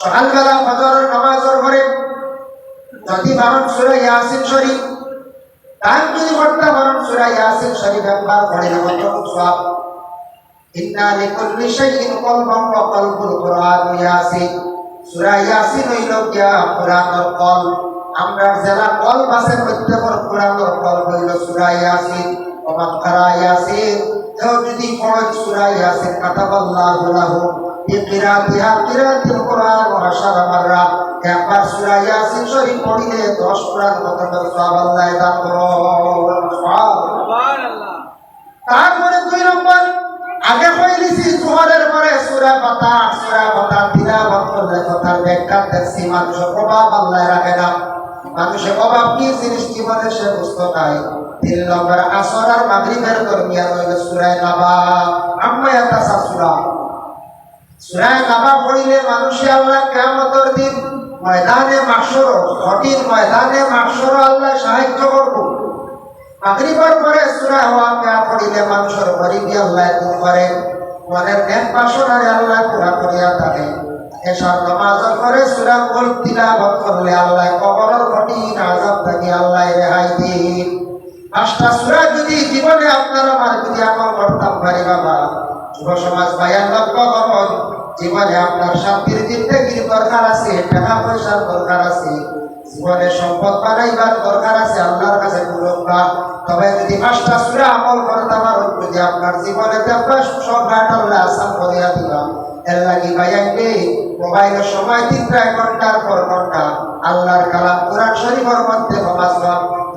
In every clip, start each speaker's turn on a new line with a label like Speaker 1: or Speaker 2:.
Speaker 1: সকালবেলা ফজরের নামাজের পরে যদি পারেন সূরা ইয়াসিন শরীফ তার যদি পড়তে পারেন সূরা ইয়াসিন শরীফ একবার পড়ে কত সওয়াব। ইন্না লিকুল্লি শাইইন কলবুন ওয়া কলবুল কুরআন ইয়াসিন। সূরা ইয়াসিন হইল গিয়া কুরআনের কল। আমরা যারা কল আছে প্রত্যেকের কুরআনের কল হইল সূরা ইয়াসিন। ওমান কারা ইয়াসিন কেউ যদি পড়ে সূরা ইয়াসিন কাতাবাল্লাহু লাহু বিকিরাতিহা কিরাতিল কুরআন ওয়া আশারা মাররা। একবার সূরা ইয়াসিন শরীফ পড়িলে 10 কুরআন খতমের সওয়াব আল্লাহ দান করুন। সুবহানাল্লাহ। তারপরে 2 নম্বর আগে কইলিছি জোহরের পরে সূরা ফাতিহা তিলাওয়াত করলে কথার ব্যাখ্যা দেখছি মানুষের প্রভাব আল্লাহ রাখে না। মানুষের অভাব কি জিনিস জীবনে সে বুঝতে নাই। 3 নম্বর আসর আর মাগরিবের দরমিয়ান হইল সূরা নাবা। আম্মা ইয়াতাসাসুরা সূরা নাবা পড়িলে মানুষে আল্লাহ কিয়ামতের দিন ময়দানে মাহশর কঠিন ময়দানে মাহশর আল্লাহ সাহায্য করব। মাগরিবের পরে সূরা ওয়াকিয়া পড়িলে মানুষের গরিবি আল্লাহ দূর করে, মনের নেক বাসনারে আল্লাহ পুরা করিয়া থাকে। এশার নামাজের পরে সূরা কুল তিলাওয়াত করলে আল্লাহ কবরের কঠিন আযাব থেকে আল্লাহ রেহাই দিন। 5টা সূরা যদি জীবনে আপনার আমার যদি আমল করতাম পারি বাবা, যুব সমাজ ভাইয়া লক্ষ্য করুন, জীবনে আপনার শান্তির জিন্দেগির দরকার আছে, টাকা পয়সার দরকার আছে, জীবনে সম্পদ বানাইবার দরকার আছে, আল্লাহর কাছে গুরুত্বা। তবে যদি 5টা সূরা আমল করতে পারো, যদি আপনার জীবনে আপনার সব ঘাট আল্লাহ আসান করিয়া দিবা। এর লাগি ভাইয়াকে মোবাইলের সময় 3 ঘন্টার পর ঘন্টা আল্লাহর কালাম কোরআন শরীফের মধ্যে নামাজ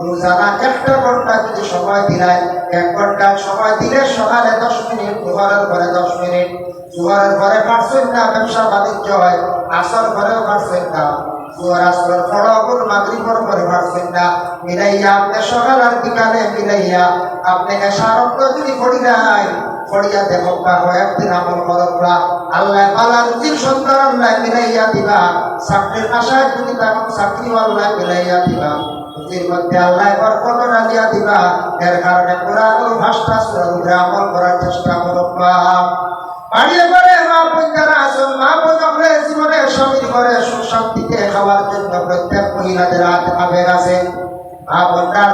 Speaker 1: রোজানা 1 ঘন্টা যদি সময় দিলাই, 1 ঘন্টা সময় দিলে সকালে 10 মিনিট, দুপুরের পরে 10 মিনিট, জোহরের পরে পারছেন না ব্যবসা বাণিজ্য হয়, আসর পরেও পারছেন না, জোহর আসর পড়াগুন মাগরিবের পরে পারছেন না, মিলাইয়া আপনি সকাল আর বিকালে মিলাইয়া আপনি এশারত যদি পড়ি নাই পড়িয়া দেখো একদিন আমল করবা আল্লাহ পালা রুজির সন্তান আল্লাহ মিলাইয়া দিবা। চাকরির আশায় যদি তখন চাকরি আল্লাহ মিলাইয়া দিবা, রুজির মধ্যে আল্লাহ বরকত রাখিয়া দিবা। এর কারণে কোরআন ভাষা সূরা আমল করার চেষ্টা করবা। বাড়িয়ে পড়ে মা বোনেরা আসুন, মা বোন আমরা জীবনে স্বামীর ঘরে সুখ শান্তিতে খাওয়ার জন্য প্রত্যেক মহিলাদের হাতে আবেগ আছে। মা বোনরা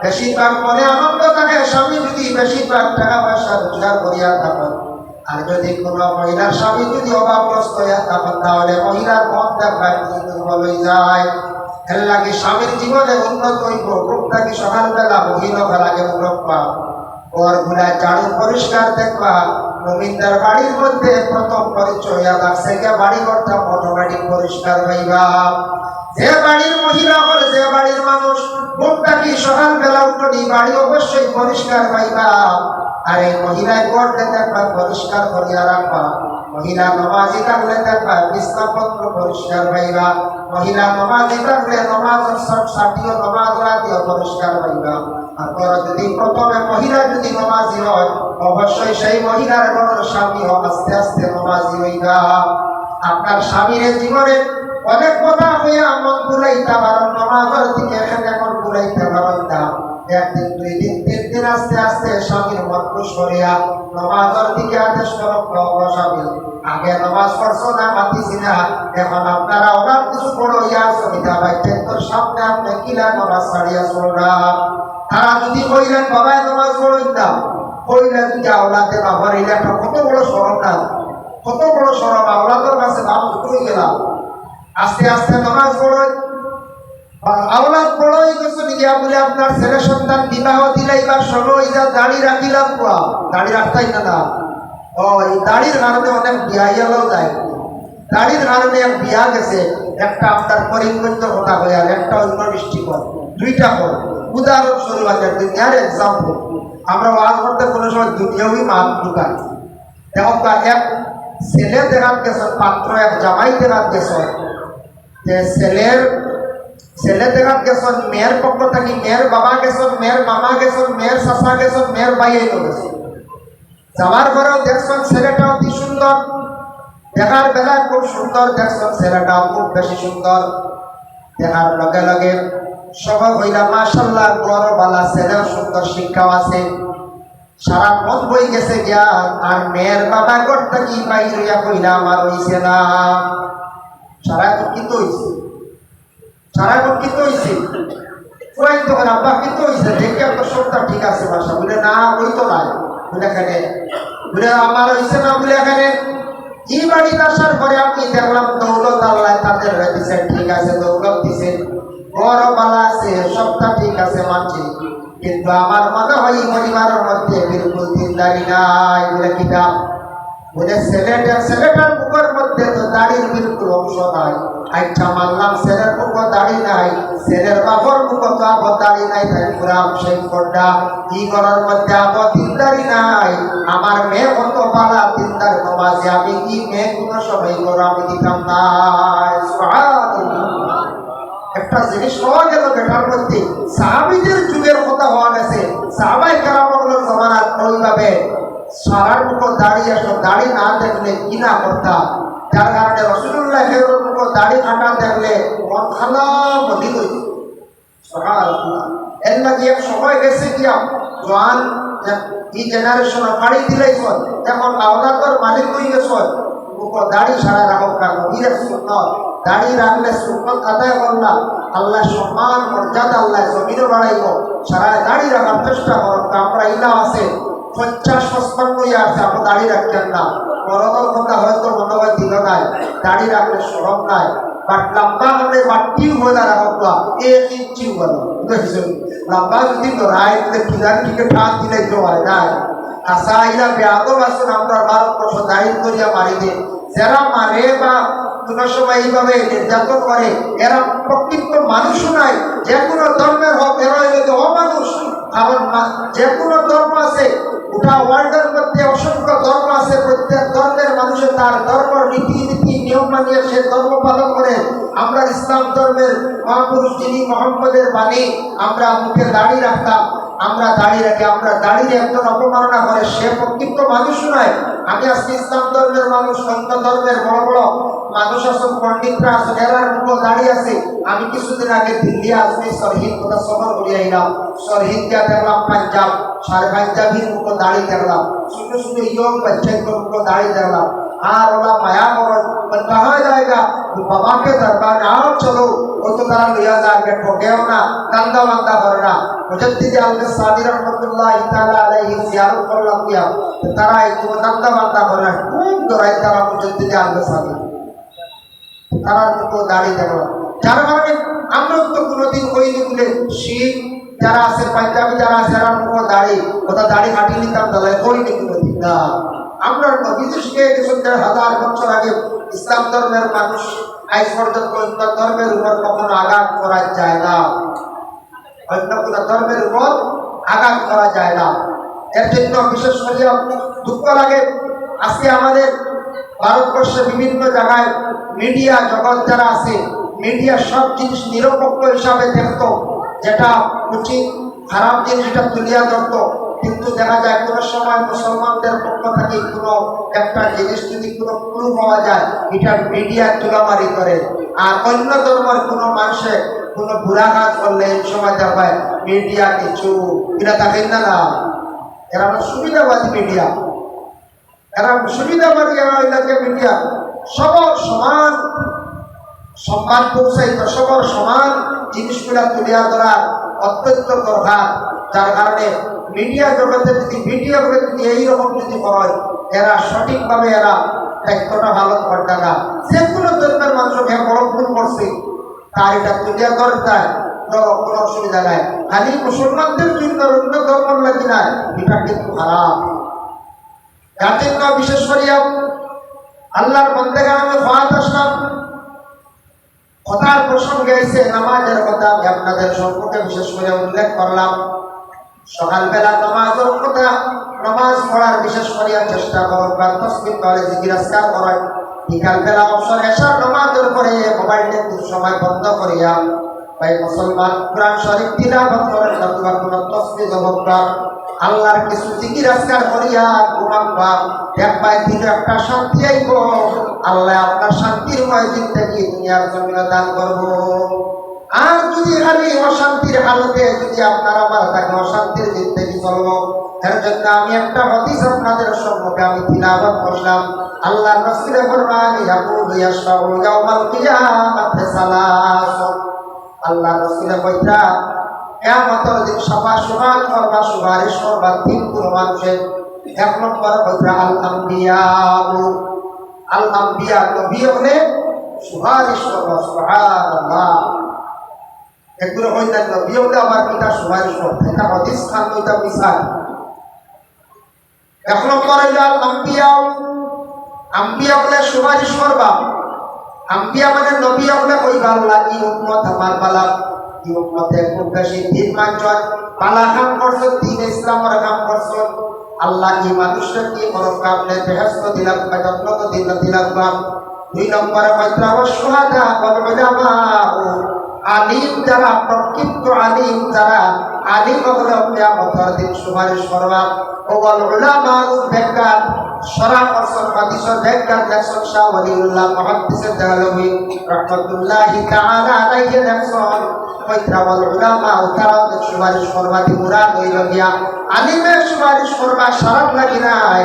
Speaker 1: বেশিরভাগ মনে আনন্দ থাকে স্বামী যদি বেশিরভাগ টাকা পয়সা রোজগার করিয়া থাকেন। আর যদি কোনো মহিলার স্বামী যদি অভাবগ্রস্ত হইয়া থাকেন, তাহলে মহিলার মন দেখবার দুর্বল হয়ে যায়। এর লাগে স্বামীর জীবনে উন্নত হইব, বুকটাকে সকালবেলা মহিলা বেলাকে মুরব্বা ঘরগুলা ঝাড়ু পরিষ্কার দেখবা। মুমিনদের বাড়ির মধ্যে প্রথম পরিচয় লাগছে কে বাড়ি ঘরটা অটোমেটিক পরিষ্কার হইবা। যে বাড়ির মহিলা হল, যে বাড়ির মানুষ বুকটাকে সকালবেলা উঠনি বাড়ি অবশ্যই পরিষ্কার পাইবা। আর এই মহিলায় ঘরটা দেখবা পরিষ্কার করিয়া রাখবা। মহিলা নামাজি থাকলে দেখবা বিছনাপত্র পরিষ্কার পাইবা। মহিলা নামাজি থাকলে নামাজের সাথীয় নামাজ রাতিও পরিষ্কার পাইবা। আর যদি প্রথমে মহিলা যদি নামাজি হয়, অবশ্যই সেই মহিলার ঘরের স্বামীও আস্তে আস্তে নামাজি হইবা। আপনার স্বামীর জীবনে অনেক কথা হইয়া মন ঘুরাইতে পারেন, নামাজের দিকে এখানে মন ঘুরাইতে পারেন না। 1 দিন 2 দিন 3 দিন আস্তে আস্তে স্বামীর মন খুশ করিয়া নামাজের দিকে আদেশ করো, স্বামী আগে নামাজ পড়ছো না মাতিছি না, এখন আপনারা ওনার কিছু বড় ইয়া সুবিধা পাইতেন, তোর সামনে আপনি কিলা নামাজ ছাড়িয়া চলরা। তারা যদি কইলেন বাবায় নামাজ পড়েন না, কইলেন যদি আওলাদে বাবার এটা কত বড় শরম না, কত বড় শরম। আওলাদের কাছে নাম উঠে গেলাম, আস্তে আস্তে নামাজ পড়েন। আওলাদ পড়াই গেছে নিয়া বলে আপনার ছেলে সন্তান বিবাহ দিলাইবার সময় যা দাড়ি রাখিলাম, দাড়ি রাখতাই না। এই দাড়ির কারণে অনেক বিয়াইয়াও যায়। দাড়ির কারণে এক বিয়া গেছে, একটা আপনার করিমগঞ্জ কথা হয় আর একটা অন্য ডিস্ট্রিক্ট, 2টা পর। উদাহরণস্বরূপ আছে দুনিয়ার এক্সাম্পল। আমরা ওয়াজ করতে কোনো সময় দুনিয়াবি মাল ঢুকাই। এখন এক ছেলে দেখাত গেছে, পাত্র এক জামাই দেখাত গেছে, যে ছেলে দেখাত গেছেন মেয়ের পক্ষ থেকে, মেয়ের বাবা গেছেন, মেয়ের মামা গেছেন, মেয়ের চাচা গেছেন, মেয়ের ভাইয়ে গেছেন। যাওয়ার পরেও দেখছেন ছেলেটা অতি সুন্দর, দেখার বেলায় খুব সুন্দর, দেখছেন ছেলেটাও খুব বেশি সুন্দর। দেখার লগে লগে সবাই হইলা মাশাআল্লাহ বড় বালা ছেলেও সুন্দর, শিক্ষাও আছে, সারা মন বই গেছে জ্ঞান। আর মেয়ের বাবা করতে কি বাইরিয়া কইলা আমার হইছে না। সারা এখন কিন্তু হয়েছে, সারা এখন কিন্তু হয়েছে, পুরাই তখন আব্বা কিন্তু হয়েছে, দেখে আপনার সবটা ঠিক আছে বাসা বলে না ওই তো নাই বলে এখানে বলে আমার হয়েছে না বলে এখানে এই বাড়িতে আসার পরে আমি দেখলাম দৌলত আল্লাহ তাদের দিচ্ছেন, ঠিক আছে দৌলত দিচ্ছেন, বড় বালা আছে, সবটা ঠিক আছে মানছি, কিন্তু আমার মনে হয় এই পরিবারের মধ্যে বিলকুল দিনদারি নাই বলে কিনা বলে ছেলেটার মুখের মধ্যে তো দাড়ির বিলকুল অংশ নাই, আচ্ছা মানলাম ছেলের মুখ দাড়ি নাই, ছেলের বাপর মুখ তো আবার দাড়ি নাই, তাই পুরা সেই কোনটা কি করার মধ্যে আবার দিনদারি নাই, আমার মেয়ে কত পালা দিনদার নমাজে, আমি কি মেয়ে কোনো সময় করো আমি দিতাম না। একটা জিনিস হওয়া গেল বেটার মধ্যে, সাহাবীদের যুগের কথা হওয়া গেছে, সাহাবাই কেরামগুলোর জমানাত ওইভাবে সারার মুখ দাঁড়িয়ে আসো, দাড়ি না দেখলে কি না করতাম, যার কারণে রাসূলুল্লাহ এর মুখ দাড়ি কাটা দেখলে মন খারাপ হয়ে গেছে। সুবহানাল্লাহ, এর লাগি এক সময় গেছে গিয়া জওয়ান এই জেনারেশন পাড়ি দিলেই কর, যেমন আওলাদর মালিক হয়ে গেছে, মুখ দাড়ি সারা রাখো কারণ নবীর সুন্নাত, দাড়ি রাখলে সুন্নাত আদায় করলা, আল্লাহ সম্মান মর্যাদা আল্লাহ জমিনে বাড়াইব, সারা দাড়ি রাখার চেষ্টা করো। আমরা ইলা আছে 50-55 আছে, আপনি দাড়ি রাখছেন না, বড়দের কথা হয়তো মনে হয় দিল নাই, দাড়ি রাখলে সরম নাই, বাট লম্বা হলে বাটিও হয়ে রাখবা 1 ইঞ্চি হলো লম্বা যদি রায় খিলার দিকে ঠাক দিলে তো হয় না। আশা ইলা বেয়াদব আসুন আমরা ভারতবর্ষ দাঁড়িয়ে করিয়া মারি দে, যারা মারে বা কোনো সময় এইভাবে নির্যাতন করে এরা প্রকৃত মানুষও নাই, যে কোনো ধর্মের হোক এরা হইলে অমানুষ। কারণ যে কোনো ধর্ম আছে, গোটা ওয়ার্ল্ডের মধ্যে অসংখ্য ধর্ম আছে, প্রত্যেক ধর্মের মানুষের তার ধর্ম রীতিনীতি নিয়ম মানিয়ে সে ধর্ম পালন করে। আমরা ইসলাম ধর্মের মহাপুরুষ যিনি মোহাম্মদের বাণী, আমরা মুখে দাড়ি রাখতাম, আমরা দাড়ি রাখি, আমরা দাড়ির একজন অপমাননা করে সে প্রকৃত মানুষ নয়। আমি আজকে ইসলাম ধর্মের মানুষ, অন্য ধর্মের বড় বড় মানুষ আছেন, পণ্ডিতরা আছেন, এরার মুখ দাঁড়িয়ে আছে। আমি কিছুদিন আগে দিল্লি আসবি সরহিদ কোথা সফর করিয়া এলাম, সরহিদ গিয়া দেখলাম পাঞ্জাব, সারে পাঞ্জাবির মুখ দাঁড়িয়ে দেখলাম, শুধু শুধু ইয়ং বাচ্চাগুলোর মুখ দাঁড়িয়ে দেখলাম। আর ওরা মায়া করো कहा जाएगा बाबा के दरबार आओ चलो, वो तो तारा लिया जाएगा, ठोकेओ ना, गंदा वंदा करना। मुजद्दिद आलम सादी रहमतुल्लाह ताला अलैहि जियारत करलाम किया, तारा एक गंदा वंदा करना खूब दराई तारा मुजद्दिद आलम सादी, तारा को दाढ़ी देखो, যার কারণে আমরা তো কোনোদিন হইনি বলে শিখ যারা আছে, পাঞ্জাবি যারা আছে, যারা মুখ দাড়ি ওটা দাড়ি কাটিয়ে নিতাম, তাহলে হইনি কোনোদিন না। আমরা বিশেষ করে 1000 বছর আগে ইসলাম ধর্মের মানুষ আজ পর্যন্ত অন্য ধর্মের উপর কখনো আঘাত করা যায় না, অন্য কোনো ধর্মের উপর আঘাত করা যায় না। এর জন্য বিশেষ করে দুঃখ লাগে আজকে আমাদের ভারতবর্ষে বিভিন্ন জায়গায় মিডিয়া জগৎ যারা আছে, মিডিয়া সব জিনিস নিরপেক্ষ হিসাবে দেখত, যেটা উচিত খারাপ জিনিসটা তুলিয়া ধরত। কিন্তু দেখা যায় কোনো সময় মুসলমানদের পক্ষ থেকে কোনো একটা জিনিস যদি কোনো ক্লু পাওয়া যায়, এটা মিডিয়া তুলামারি করে। আর অন্য ধর্মের কোনো মানুষের কোনো বুড়া কাজ করলে এই সময় দেখায় মিডিয়া কিছু এটা দেখেন না, এরা সুবিধাবাদী মিডিয়া, এরা সুবিধাবাদী, এরা এলাকে মিডিয়া সবার সমান সম্মান পৌঁছাইত, সবার সমান জিনিসগুলা তুলিয়া ধরার অত্যন্ত দরকার। যার কারণে মিডিয়া জগতে যদি মিডিয়াগুলো যদি এইরকম যদি হয়, এরা সঠিকভাবে এরা দায়িত্বটা পালন করতে না। যে কোনো ধর্মের মানুষকে বড় ভুল করছে তার এটা তুলিয়া ধরতে কোনো অসুবিধা নাই, খালি মুসলমানদের জন্য অন্য ধর্ম লাগি না, এটা কিন্তু খারাপ। যার জন্য বিশেষ করিয়া আল্লাহর বন্দেগান আমি ফাত আসলাম, কথার প্রসঙ্গে এসে নামাজের কথা আমি আপনাদের সম্পর্কে বিশেষ করে উল্লেখ করলাম। সকালবেলা নামাজের কথা, নামাজ পড়ার বিশেষ করিয়া চেষ্টা করুন, বা তসবিহ করে জিকির আজকার করেন। বিকালবেলা অবসর এশার নামাজের পরে মোবাইলটা কিছু সময় বন্ধ করিয়া ভাই মুসলমান কোরআন শরীফ তিলাওয়াত করেন, অথবা কোনো তসবিহ জপ করেন, আল্লাহর কিছু জিকির আজকার করিয়া ঘুমাবা, দেখবাই দিলে একটা শান্তি আইব, আল্লাহ আপনার শান্তির ময় দিন থেকে দুনিয়ার জমিনে দান করবো। আর যদি খালি অশান্তির হালতে যদি আপনারা আমার তাকে অশান্তির জিন্দগি চলবো, এর জন্য আমি একটা হাদিস আপনাদের সম্মুখে আমি তিলাওয়াত করলাম। আল্লাহ রাসূল ফরমান ইয়াকুলু ইয়াশফাউ ইয়াউমাল কিয়ামাতি সালাস। আল্লাহ রাসূল কইতা কিয়ামতের দিন সুপারিশ করবা তিন কোন মানুষের। এক নম্বর কইতা আল আম্বিয়া নবী হলে সুপারিশ করবা। সুবহানাল্লাহ। একগুলো হইতা নবী হলে আমার পিতা সুপারিশ করতে, এটা হাদিস খান কইতা মিসাল। এক নম্বর হইল আল আম্বিয়া বলে সুপারিশ করবা। আম্বিয়া মানে নবী বলে কইবা আল্লাহ এই উম্মত আমার বালা, এই উম্মতে খুব বেশি দিন মানছন, বালা কাম করছ, দিন ইসলামের কাম করছ। আল্লাহ এই মানুষের কি করব কামনে বেহেশত দিলাম বা জান্নাত দিলাম। দুই নম্বরে কইতা ওয়াসহাদা ওয়াল উলামা, আলিম যারা, প্রকৃত আলিম যারা, আলিম হলে কিয়ামতের দিন সুপারিশ করবা। ওয়াল উলামা বেকার শরা করছেন হাদিসের ব্যাখ্যা দেখছেন শাহ ওয়ালিউল্লাহ মুহাদ্দিসে দেহলভী রাহমাতুল্লাহি তাআলা আলাইহি দেখছেন কইতা ওয়াল উলামা তারা সুপারিশ করবা দি মুরাদ হইল গিয়া আলিমের সুপারিশ করবা শরত লাগি নাই।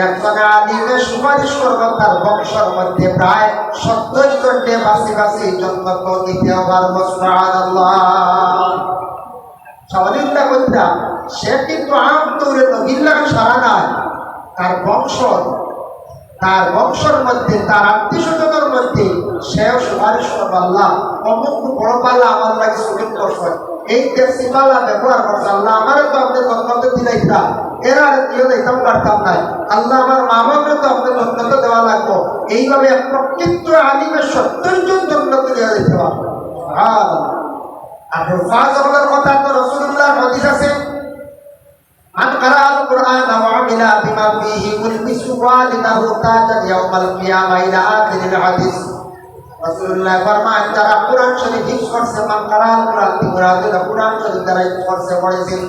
Speaker 1: একজন আলিমের সুপারিশ করবা তার বংশের মধ্যে প্রায় 70 জনকে বাসি জন্নত দিতে পারবো। সুবহানাল্লাহ। শাহ ওয়ালিউল্লাহ কইতা সে কিন্তু আম তৌরে নবীর সারা নাই, তার বংশের মধ্যে, তার আত্মীয়স্বজনের মধ্যে সেও সুপারিশ করবে আল্লাহ অমুক বড় পাল্লা আমার লাগে সুযোগ করছে, এই ট্যাক্সি পাল্লা ব্যবহার করছে, আল্লাহ আমারও তো আপনি জন্মতে দিলাইতা, এরা আর দিও দিতাম পারতাম নাই, আল্লাহ আমার মা বাবাকে তো আপনি জন্মতে দেওয়া লাগবো। এইভাবে প্রকৃত আলিমের 70 জন জন্মতে দেওয়া দিতে পারবো। আর হেফাজতের কথা তো রাসূলুল্লাহর হাদিস আছে, মান কারাআল কুরআন ওয়া আমিলা বিমা ফীহি উলবিসু ওয়ালিদাহু তাজান ইয়াউমাল কিয়ামা ইলা আখিরিল হাদিস। রাসূলুল্লাহ ফরমান যারা কুরআন শরীফ হিফজ করছে, মান কারাআল কুরআন কুরআন শরীফ যারা হিফজ করছে পড়েছেন,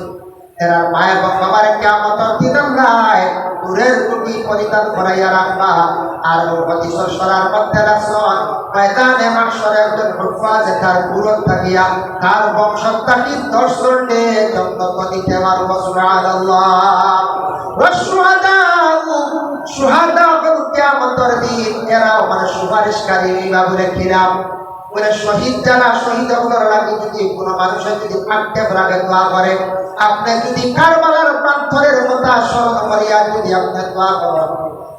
Speaker 1: এরা মায়ের বাবার কিয়ামতের দিন নাই দূরের কুটি পরিত্যাগ করাইয়া রাখবা। আর হাদিসের সরার মধ্যে রাখছেন ময়দানে মাহশরে একজন হুফাজ তার পুরন থাকিয়া তার বংশটাকে 10 জনকে জন্নত দিতে পারবো। সুবহানাল্লাহ। সুহাদা কিয়ামতের দিন এরাও মানে সুপারিশকারী বলে কিরাম বলে শহীদ যারা, শহীদ হওয়ার লাগে যদি কোনো মানুষের যদি আক্ষেপ রাখে দোয়া করে, আপনি যদি কারবালার প্রান্তরের কথা স্মরণ করিয়া যদি আপনি দোয়া করেন,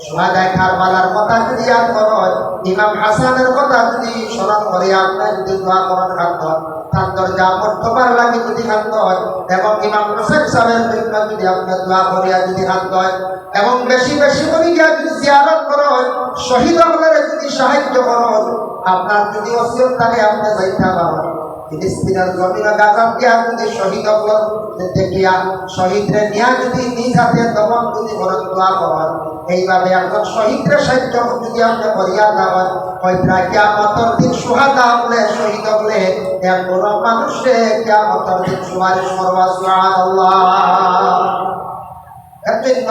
Speaker 1: সুহাদায়ে কারবালার কথা যদি ইয়াদ করেন, ইমাম হাসানের কথা যদি স্মরণ করিয়া আপনি যদি দোয়া করেন খান্তন, তার দরজা মর্তবার লাগে যদি খান্তন, এবং ইমাম হোসেন সাহেবের জন্য যদি আপনি দোয়া করিয়া যদি খান্তন, এবং বেশি করে গিয়া যদি জিয়ারত করেন, শহীদ হওয়ার যদি সাহায্য করেন, আপনার যদি ওসিয়ত থাকে আপনি যাইতে পারেন ফিলিস্তিনের জমিনে গাজার দিয়া যদি শহীদ হল দেখিয়া শহীদরে নিয়া যদি নিজ হাতে দমন যদি করেন দোয়া করেন, এইভাবে একজন শহীদরে সাহায্য যদি আপনি করিয়া যাবেন, কইরা কিয়ামতের দিন সুহাদা হলে শহীদ হলে এক বড় মানুষে কিয়ামতের দিন সুপারিশ করবা। সুবহানাল্লাহ। এর জন্য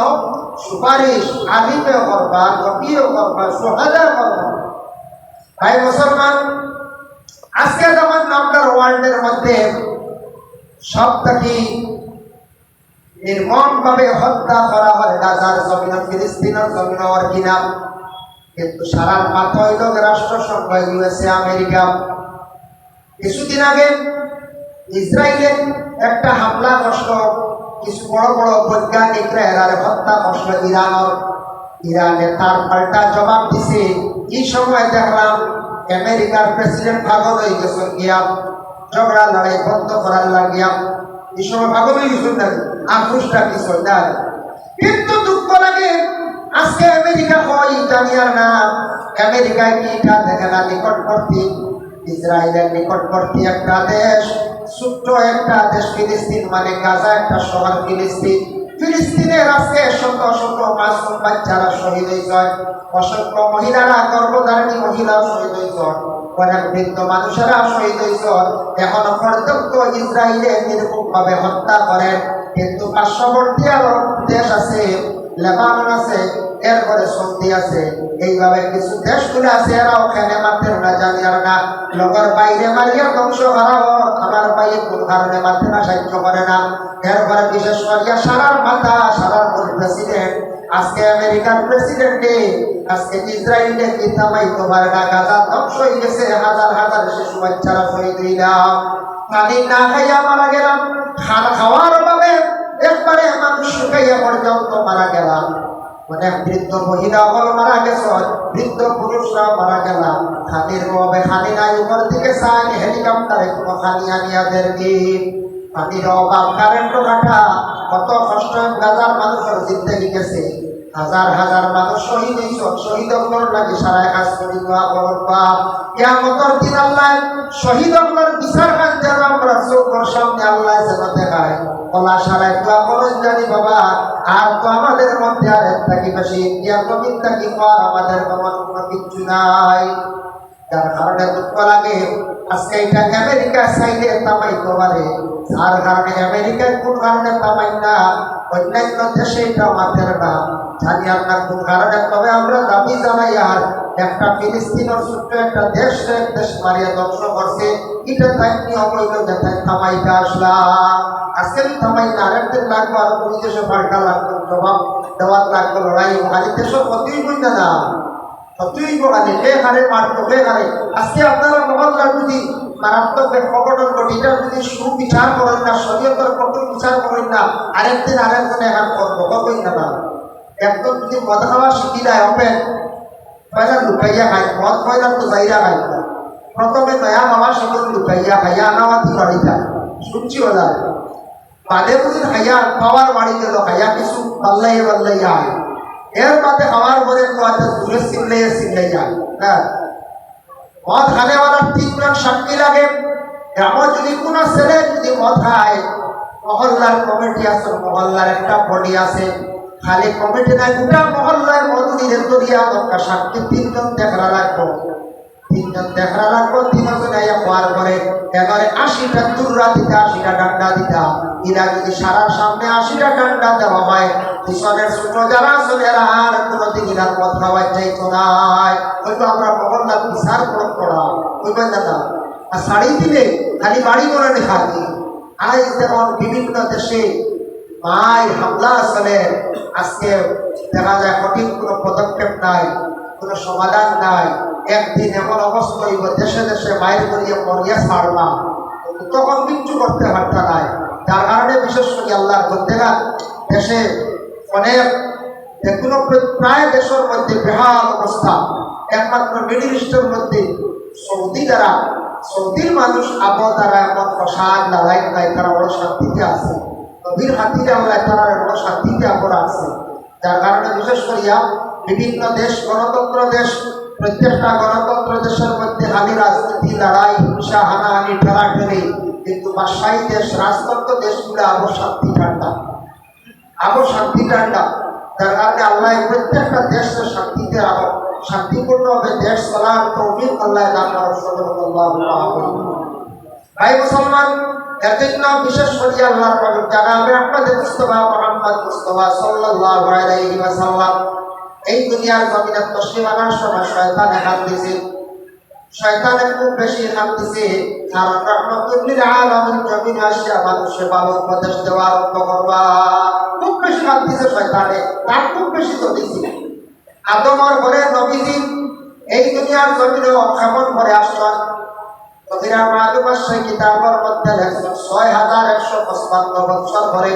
Speaker 1: সুপারিশ আলিমে করবা, নবীও করবা, সুহাদা করবা। ভাই মুসলমান, আজকে যেমন আপনার ওয়ার্ল্ডের মধ্যে সবথেকে নির্মমভাবে হত্যা করা হয় গাজার জমিন, ফিলিস্তিনের জমিন অরিজিনাল, কিন্তু সারা মাথা হইল রাষ্ট্রসংঘ ইউএসএ আমেরিকা। কিছুদিন আগে ইসরায়েলে একটা হামলা করল, কিছু বড় বৈজ্ঞানিকরা এরারে হত্যা করল ইরানে তার পাল্টা জবাব দিছে। এই সময় দেখলাম আমেরিকার প্রেসিডেন্ট পাগল হয়ে গেছেন গিয়া ঝগড়া লড়াই বন্ধ করার লাগিয়া। এই সময় পাগল হয়ে গেছেন না, আক্রোশটা কিছু না। কিন্তু দুঃখ লাগে আজকে আমেরিকা হয় ইতালিয়ার না, আমেরিকায় কি এটা দেখে না নিকটবর্তী ইসরায়েলের নিকটবর্তী একটা দেশ, ছোট্ট একটা দেশ ফিলিস্তিন, মানে গাজা একটা শহর ফিলিস্তিন। ফিলিস্তিনের আজকে শত মাসুম বাচ্চারা শহীদ হয়েছে, অসংখ্য মহিলারা, গর্ভধারিণী মহিলা শহীদ হয়েছে, অনেক বৃদ্ধ মানুষেরা শহীদ হয়েছে। এখনো পর্যন্ত ইসরায়েলে নির্মমভাবে হত্যা করেন, কিন্তু পার্শ্ববর্তী আরো দেশ আছে লেবানন আছে, এরপরে সৌদি আছে, এইভাবে কিছু দেশগুলো আছে, এরাও খেলে মারতে না, জানি আর না লগর বাইরে মারিয়া ধ্বংস করা হোক, আমার বাইরে কোন কারণে মারতে না, সাহায্য করে না। এরপরে বিশেষ করিয়া সারার মাথা, সারার মূল প্রেসিডেন্ট, আজকে আমেরিকার প্রেসিডেন্টে, আজকে ইসরায়েলে কি থামাইতে পারে না, গাজা ধ্বংস হয়ে গেছে, হাজার হাজার শিশু বাচ্চারা শহীদ হইলাম, পানি না খাইয়া মারা গেলাম, খানা খাওয়ার অভাবে একবারে মানুষ শুকাইয়া পর্যন্ত মারা গেলাম, অনেক বৃদ্ধ মহিলা হল মারা গেছে, বৃদ্ধ পুরুষরা মারা গেলাম, খানির অভাবে, খানি নাই, উপর থেকে চাই হেলিকপ্টারে কোনো খানি আনিয়াদেরকে, পানির অভাব, কারেন্ট কাটা, কত কষ্ট গাজার মানুষের জিন্দগি গেছে, হাজার হাজার মানুষ শহীদ হয়েছ, শহীদ অগ্নর লাগে সারা কাজ করি কিয়ামতের দিন আল্লাহ শহীদ অগ্নর বিচার কাজ যেন আমরা চোখের সামনে আল্লাহ যেন দেখায়, বলা সারাই দোয়া করো জানি বাবা, আর তো আমাদের মধ্যে আর একটা কি বেশি ইন্ডিয়া কবিতা কি কর, আমাদের কোনো কিচ্ছু নাই, যার কারণে দুঃখ লাগে। আজকে এটা আমেরিকা সাইডে তামাইতে পারে, যার কারণে আমেরিকায় কোন কারণে তামাই না, অন্যান্য দেশে এটা মাথের না, জানি আমরা কোন কারণে। তবে আমরা দাবি জানাই, আর একটা ফিলিস্তিনের ছোট্ট একটা দেশ মারিয়া ধ্বংস করছে, এটা তাই নিয়ম হইল যে তাই থামাইতে আসলাম, আজকে থামাই না, আরেকদিন লাগবো, আর দুই দেশে পাল্টা লাগবে, জবাব দেওয়ার লাগবে, লড়াই হারি দেশের কতই বুঝতে না, কতই বোকালে বেকারে মারতো বেকারে। আজকে আপনারা মহল্লা যদি মারাত্মক অঘটন ঘটিটা যদি সুবিচার করেন না, শরীয়তের কঠোর বিচার করেন না, আরেকদিন আরেকজনে এখন করবো, করবেন না। একদম যদি মদ খাওয়া শিখি দেয়, অপেন পয়লা লুকাইয়া খাই, মদ পয়লা তো যাইরা খাই, প্রথমে নয়া বাবা সকল লুকাইয়া খাইয়া আনামাতি বাড়ি যায়, শুনছি ওরা বাদে বুঝিন খাইয়া পাওয়ার বাড়ি গেল, খাইয়া কিছু পাল্লাইয়া হয়, এর মাঝে খাওয়ার পরে দূরে চিল্লাই যায়। হ্যাঁ, মদ খানেওয়ালার 3 জন সাক্ষী লাগে, এমন যদি কোনো ছেলে যদি মদ খায়, মহল্লার কমিটি আছে, মহল্লার একটা বডি আছে, খালি কমিটি নাই, গোটা মহল্লায় মধুরীদের দরিয়া দরকার, সাক্ষী 3 জন দেখা লাগবো, 3 জন দেখা লাগবো, 3 জন আইয়া হওয়ার পরে এবারে 80টা তুররা দিতা, 80টা ডান্ডা দিতা, এরা যদি সারার সামনে 80টা ডান্ডা দেওয়া হয়, পিছনের ছোট যারা আছে এরা আর কোনোদিন এরা মদ খাওয়াই চাইতো নাই, ওই তো আমরা মহল্লা বিচার করা ওইবার দাদা, আর শাড়ি দিলে খালি বাড়ি করে খালি। আজ যেমন বিভিন্ন দেশে মায়ের হামলা চলে, আজকে দেখা যায় কঠিন কোনো পদক্ষেপ নাই, কোনো সমাধান নাই, একদিন এমন অবস্থা হইব দেশে দেশে মায়ের করিয়া মরিয়া ছাড়বা, তখন কিচ্ছু করতে পারতা নাই। যার কারণে বিশেষ করে আল্লাহর বন্দেরা দেশে অনেক কোনো প্রায় দেশের মধ্যে বেহাল অবস্থা, একমাত্র মিডিল ইস্টের মধ্যে সৌদি দ্বারা, সৌদির মানুষ আবহাওয়া দ্বারা এমন প্রসাদ লড়াই নাই, তারা বড় শান্তিতে আছে, নবীর হাতিতে আল্লাহ তারা বড় শান্তিতে আমরা আছে। যার কারণে বিশেষ করিয়া বিভিন্ন দেশ গণতন্ত্র দেশ, প্রত্যেকটা গণতন্ত্র দেশের মধ্যে খালি রাজনীতি, লড়াই, হিংসা, হানাহানি, ঠেলাঠেলি, কিন্তু বাদশাহী দেশ, রাজতন্ত্র দেশগুলো আবো শান্তি ঠান্ডা, আবো শান্তি ঠান্ডা। যার কারণে আল্লাহ প্রত্যেকটা দেশকে শান্তিতে আবো শান্তিপূর্ণভাবে দেশ চলার তৌফিক আল্লাহ দান করুন। ভাই মুসলমান, এর জন্য বিশেষ করে আল্লাহর পবিত্র জানাবে আমাদের মুস্তাফা মুহাম্মদ মুস্তাফা সাল্লাল্লাহু আলাইহি ওয়াসাল্লাম এই দুনিয়ার জমিনে তশরিফ আনার সময় শয়তানে হাত দিয়েছে, শয়তানের খুব বেশি হাত দিয়েছে, কারণ রহমতুল লিল আলামিন জমিনে আসিয়া মানুষকে ভালো উপদেশ দেওয়া আরম্ভ করবা, খুব বেশি হাত দিয়েছে শয়তানে, তার খুব বেশি তো দিয়েছে। আদমর ঘরে নবীজি এই দুনিয়ার জমিনে অক্ষেপণ করে আসলেন, কবিরা মালুম আছে কিতাবের মধ্যে লেখছেন 6155 বছর ধরে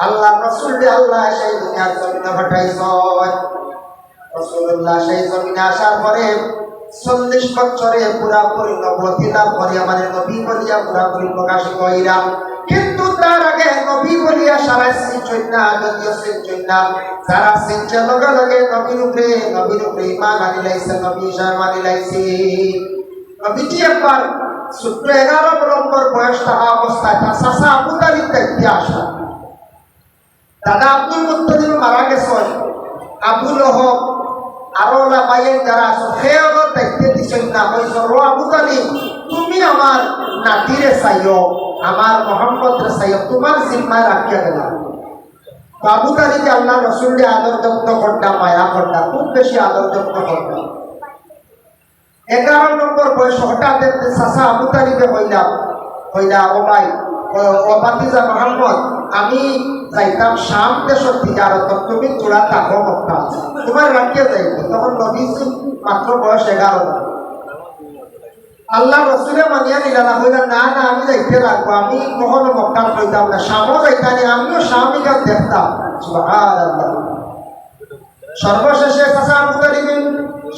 Speaker 1: আল্লাহ রাসূল আল্লাহ সেই দুনিয়ার জমিনে পাঠাইছেন। রাসূলুল্লাহ সেই জমিনে আসার পরে 40 বছরে পুরাপুরি নবুয়ত লাভ করে আমাদের নবী বলিয়া পুরাপুরি প্রকাশিত হইরা, কিন্তু তার আগে নবী বলিয়া সারা সিনচনা যদিও সিনচনা সারা সিনচা লগে লগে নবীর উপরে ঈমান আনি লাইছে, নবী ঈমান মানি লাইছে। নবীজি একবার ছোট্ট 11 বছর বয়স থাকা অবস্থায় তার চাচা আবু তালিব দেখতে আসা, দাদা আব্দুল মুত্তালিব মারা গেছেন, আবু লহব আরো ওলা ভাইয়ের যারা আছে সেও দেখতে দিচ্ছেন না, হয়েছ ও আবু তালিব তুমি আমার নাতিরে চাইও, আমার মোহাম্মদ রে চাইও, তোমার জিম্মায় রাখিয়া গেলাম। বাবু তারিখে আল্লাহ রসুলকে আদর যত্ন করতাম, মায়া করতাম, খুব বেশি আদর যত্ন করতাম। 11 নম্বর বয়স হঠাৎ চাচা আবু তারিখে হইলা ও ভাই ও বাতিজা মোহাম্মদ, আমি যাইতাম শাম দেশের তিজারত, তুমি তোরা থাকো মক্কা, তোমার রাখিয়ে যাইব। তখন নবীজি মাত্র বয়স 11। আল্লাহ রসুলে মানিয়া নিলা না, হইলা না না আমি যাইতে লাগবো, আমি কখনো মক্কা হইতাম না, শামও যাইতানি, আমিও শামিকা দেখতাম। সুবহানাল্লাহ। সর্বশেষে চাচা আবু তালিব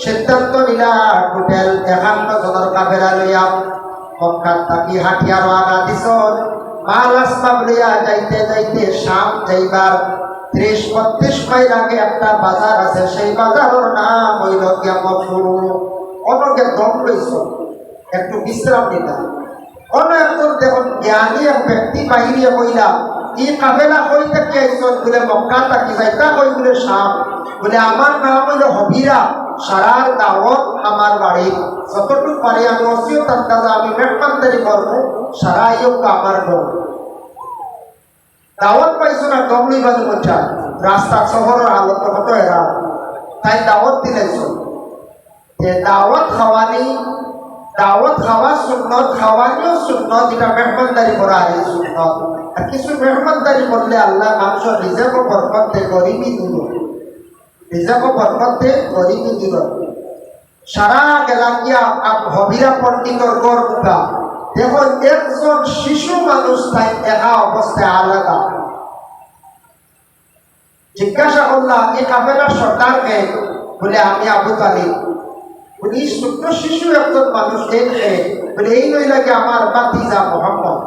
Speaker 1: সিদ্ধান্ত নিলা টোটাল 51 জনের কাফেরা লইয়া মক্কার থাকি হাটিয়া রওনা দিছন। মাল আসবাব লইয়া যাইতে যাইতে শাম যাইবার 30-32 মাইল আগে একটা বাজার আছে, সেই বাজারের নাম হইল গিয়া মফুর। অনকে দম লইছ, একটু বিশ্রাম নিলাম। অন্য একজন দেখুন জ্ঞানী এক ব্যক্তি বাহিরে কইলা, ই কাফেলা কইতে কি আইছন? বলে মক্কা থাকি যাইতা কই বলে শাম। বলে আমার নাম হইল হবিরা, সারার দাওয়াত আমার বাড়ি, যতটুকু পারি আমি ওসিয়ত আন্দাজা আমি মেহমানদারি করবো, সারা ইয়োগ আমার ঘর। দাওয়াত পাইছো না দমলি বাজু মধ্যে রাস্তা শহরের হালত কত এরা, তাই দাওয়াত দিলেছো। দাওয়াত খাওয়ানি, দাওয়াত খাওয়া সুন্নত, খাওয়ানিও সুন্নত, এটা মেহমানদারি করা এই সুন্নত। আর কিছু মেহমানদারি করলে আল্লাহ মানুষের রিজেক বরকত গরিবই দূর, রিজেক বরকত গরিবই দূর। সারা গেলাকিয়া হবিরা পণ্ডিতর গড় মুখা দেখুন, একজন শিশু মানুষ তাই একা অবস্থায় আলাদা। জিজ্ঞাসা করলাম এই কাফেলার সর্দারকে, বলে আমি আবু তালিব। উনি ছোট্ট শিশু একজন মানুষ দেখে বলে এই নই লাগে আমার ভাতিজা মোহাম্মদ।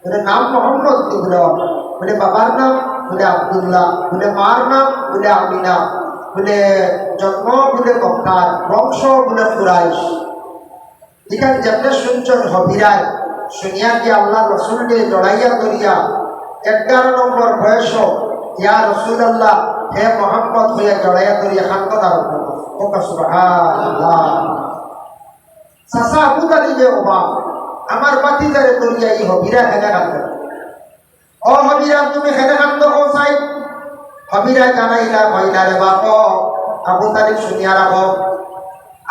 Speaker 1: বলে নাম মোহাম্মদ? বলে বাবার নাম? বলে আব্দুল্লাহ। বলে মার নাম? বলে আমিনা। বলে জন্ম? বলে মক্কার, বংশ? বলে কুরাইশ। এখানে যেমন শুনছেন হবিরায় শুনিয়া কি আল্লাহ রসুলকে জড়াইয়া করিয়া 11 নম্বর বয়স ইয়া রসুল আল্লাহ হে মোহাম্মদ হইয়া জড়াইয়া করিয়া খান্তন আরম্ভ করল। সুবহানাল্লাহ। চাচা আবু তালিবে ওবা আমার বাতিজারে করিয়া এই হবিরা হেনে কান্দ। ও হবিরা তুমি হেনে কান্দ ও চাই? হবিরা জানাইলা কইলা রে বাপ আবু তালিব শুনিয়া রাখো,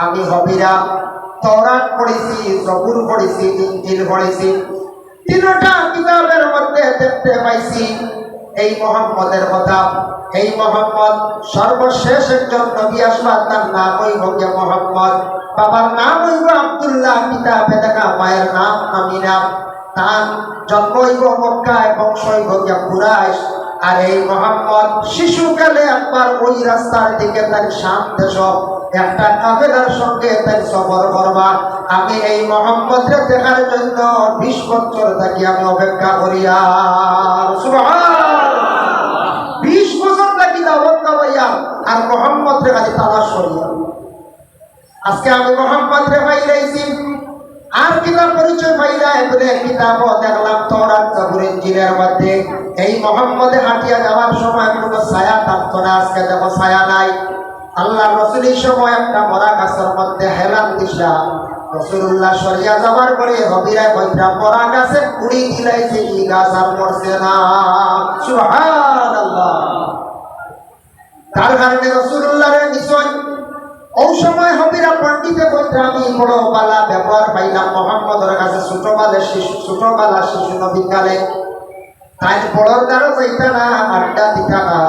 Speaker 1: আমি হবিরা তওরাত পড়েছি, জবুর পড়েছি, ইনজিল পড়েছি, তিনটা কিতাবের মধ্যে দেখতে পাইছি এই মুহাম্মদের কথা। এই মুহাম্মদ সর্বশেষ একজন নবী আসবার, তার নাম হইল গিয়া মুহাম্মদ, বাবার নাম হইল আব্দুল্লাহ, কিতাবে দেখা মায়ের নাম আমিনা, তার জন্ম হইল মক্কায়, বংশ হইল গিয়া কুরাইশ। আর এই মুহাম্মদ শিশুকালে একবার ওই রাস্তার দিকে তার শাম দেশ একটা কাফেলার সঙ্গে তাই সফর করবা। আমি এই মুহাম্মদকে দেখার জন্য 20 বছর থাকি আমি অপেক্ষা করিয়া। সুবহানাল্লাহ। 20 বছর থাকি দাওয়াত খাওয়াইয়া আর মুহাম্মদকে খালি তালাশ করিয়া। আজকে আমি মুহাম্মদকে পাইলাইছি, আর কিতাব পরিচয় পাইলাই বলে কিতাব দেখলাম তওরাত, জবুর, ইনজিলের মধ্যে এই মুহাম্মদে হাঁটিয়া যাওয়ার সময় কোনো ছায়া থাকতো না। আজকে দেখো ছায়া নাই। আল্লাহ রসুলের সময় একটা মরা গাছের মধ্যে হেলান দিশা, রসুল্লাহ সরিয়া যাবার পরে হবিরা কইরা মরা গাছে কুড়ি দিলাইছে, এই গাছ আর মরছে না। সুবহানাল্লাহ। তার কারণে রসুল্লাহরে নিশ্চয় ওই সময় হবিরা পণ্ডিতে কইরা আমি বড় বালা ব্যবহার পাইলাম মুহাম্মদের কাছে। ছোটবেলা শিশু নবীকালে তাই বড়র দ্বারা যাইতা না, আড্ডা দিতা না।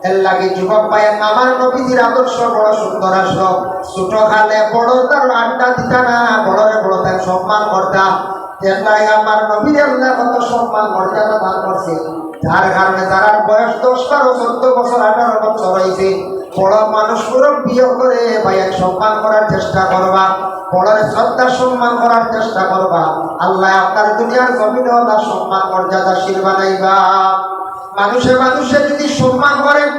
Speaker 1: এর লাগে যুবক ভাই আমার নবীজির আদর্শ বড় সুন্দর আসলো। ছোট খালে বড় তার আড্ডা দিতা না, বড়রে বড় তার সম্মান করতা। এর লাগে আমার নবীর আল্লাহ কত সম্মান মর্যাদা দান করছে, যার কারণে তার বয়স 10, 12, 14 বছর, 18 বছর হয়েছে। বড় মানুষগুলো বিয়ে করে ভাই এক সম্মান করার চেষ্টা করবা, বড়ের শ্রদ্ধা সম্মান করার চেষ্টা করবা। আল্লাহ আপনার দুনিয়ার জমিনে আল্লাহ সম্মান মর্যাদাশীল বানাইবা। মানুষে যদি সম্মান করেন,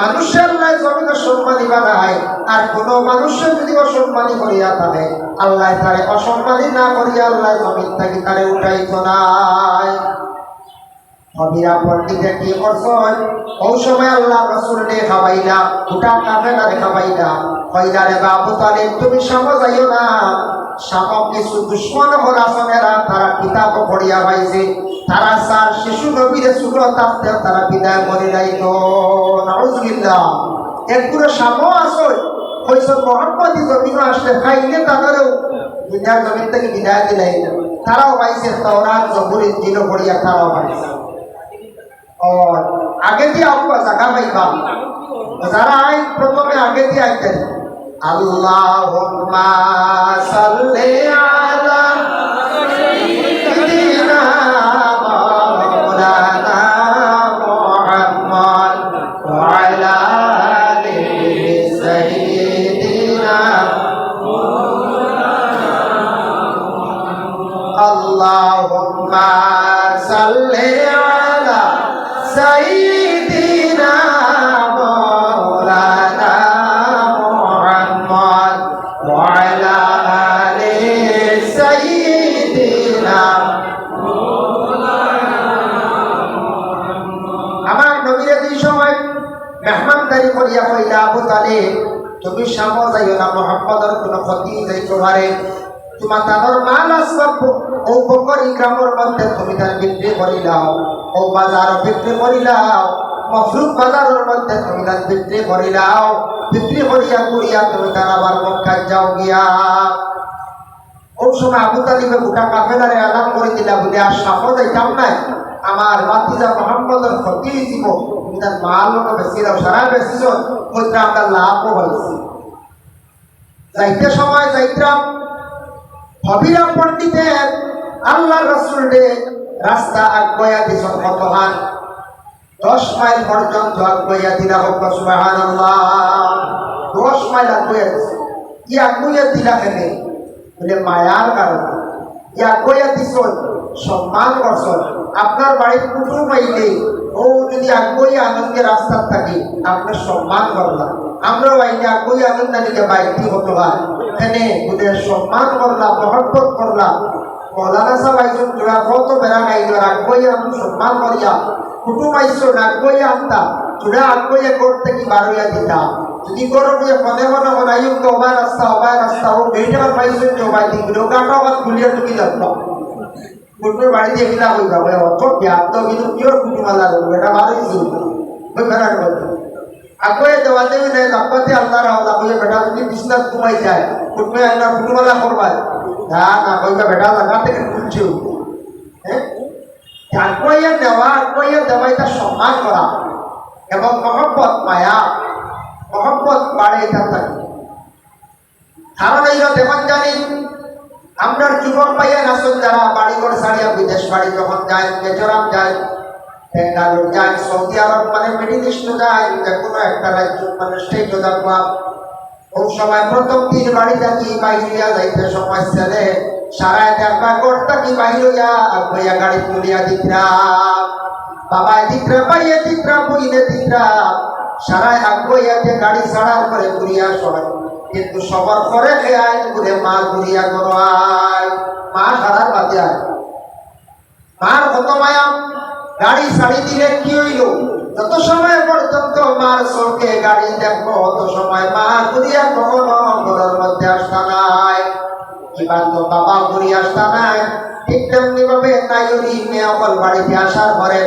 Speaker 1: মানুষের আল্লাহ জমিনে সম্মানী বানায়। আর কোন মানুষের যদি অসম্মানী করিয়া থাকে, আল্লাহ তারে অসম্মানী না করিয়া আল্লাহ জমিন থেকে তারে উঠাইত নাই। হবিরা পণ্ডিতে কি করছেন? ওই সময় আল্লাহ রসুল রে খাওয়াইলা, গোটা কাফেলা রে খাওয়াইলা। কইলা রে আবু তালিব তুমি সামনে যাইও না, সামক কিছু দুশ্মন হরাসনেরা তারা কিতাব পড়িয়া পাইছে তারা সার শিশু নবীরে সুগ্র থাকতে তারা বিদায় করে যাইত নাউজুবিল্লাহ একগুলো সামো আসল হইছে মোহাম্মদী জমিন আসলে খাইলে তাদেরও দুনিয়ার জমিন থেকে বিদায় দিলাই তারাও পাইছে তাওরাত জবুর ইনজিল পড়িয়া তারাও পাইছে और आगे थी आपको जगह भाई का जरा आए प्रथम में आगे थी आए अल्लाहुम्मा सल्ली अला सय्यिदिना मौलाना मुहम्मद व अला आलि सय्यिदिना अल्लाहुम्मा सल्ली अला सय्यिदिना मौलाना मुहम्मद व अला आलि सय्यिदिना আমার নবীর এই সময় মেহমানদারি করিয়া কইলা আবু তালিব তুমি সামো যাইও না মুহাম্মদের কোনো ক্ষতি যাইতে পারে তোমার তাদের মাল আসবাব ও বকর ইকরামের মধ্যে তুমি তার বিক্রি করিলাও ও বাজার বিক্রি করিলাও মফরুক বাজারের মধ্যে তুমি তার বিক্রি করিলাও বিক্রি করিয়া করিয়া তুমি তার আবার মক্কা যাও গিয়া ওই সময় আবু তালিবে গোটা কাফেলারে আলাম করে দিলা বলে আর সাফো যাইতাম নাই আমার বাতিজা মুহাম্মদের ক্ষতি দিব তুমি তার মাল বেশি দাও সারা বেশি মধ্যে আমরা লাভও হয়েছি যাইতে সময় যাইতাম হবিরা পণ্ডিতের আল্লাহ রসুল ডে রাস্তা আগুয়া দিছ কতহান 10 মাইল পর্যন্ত আগুয়া দিলা হোক সুবহানাল্লাহ 10 মাইল আগুয়া দিছে ই আগুয়া দিলা কেন বলে মায়ার কারণে ই আগুয়া দিছ সম্মান করছন আপনার বাড়ির কুটুম আইলে ও যদি আগুয়া আনন্দের রাস্তা থাকে আপনার সম্মান করলাম আমরাও আইনে আগুয়া আনন্দ নিকে বাইটি হতে হয় এখানে ওদের সম্মান করলাম মহব্বত করলাম মৌলানা সাহেব আইসন তোরা কত বেড়া গাইল আগুয়া আমি সম্মান করিয়া কুটুম আইসন আগুয়া আনতাম তোরা আগুয়া করতে কি বারোয়া দিতাম যদি করো যে মনে মনে বানাইও তো অবায় রাস্তা ও বেটার পাইছেন যে অবায় দিবি ওগাটা আবার খুলিয়া তুমি যাবো কুটুমের বাড়ি দিয়ে গিলা হইবা বলে অত ব্যাপ তো কিন্তু পিওর কুটুমালা করবো এটা ভালোই ছিল ওই বেড়ার মধ্যে আগুয়ে দেওয়াতে নেই লাপাতে আল্লাহ রাওলা কইয়া বেটা যদি বিছনাত ঘুমাই যায় কুটুমে আইনা কুটুমালা করবা না না কইবা বেটা লাগা থেকে খুলছে হ্যাঁ আগুয়ে দেওয়া এটা সম্মান করা এবং মহব্বত মায়া মহব্বত বাড়ে এটা থাকে কারণ এইরা দেমান জানি আমরা যুবক ভাইয়া আসুন যারা বাড়ি ঘর ছাড়িয়া বিদেশ বাড়ি যখন যায় মেজোরাম যায় বেঙ্গালুরু যায় সৌদি আরব মানে মিডিল ইস্ট যায় যে কোনো একটা রাজ্য মানে স্টেট যাবা ওই সময় প্রথম দিন বাড়ি থাকি বাইরিয়া যাইতে সময় ছেলে সারায় দেখা করতে কি বাইরিয়া ভাইয়া গাড়ি তুলিয়া দিতরা বাবা দিতরা ভাইয়া দিতরা বইনে দিতরা সারায় আগুয়াতে গাড়ি ছাড়ার করে ঘুরিয়া সবাই কিন্তু সবার পরে খেয়াল করে মা ঘুরিয়া করোয় মা সারার বাদে আয় মার কত মায়া গাড়ি ছাড়ি দিলে কি হইল যত সময় পর্যন্ত মার চোখে গাড়ি দেখবো অত সময় মা ঘুরিয়া কখনো ঘরের মধ্যে আসতা নাই এবার তো বাবা ঘুরিয়ে আসতা নাই ঠিক তেমনি ভাবে নাইরি মেয়ে অকল বাড়িতে আসার পরে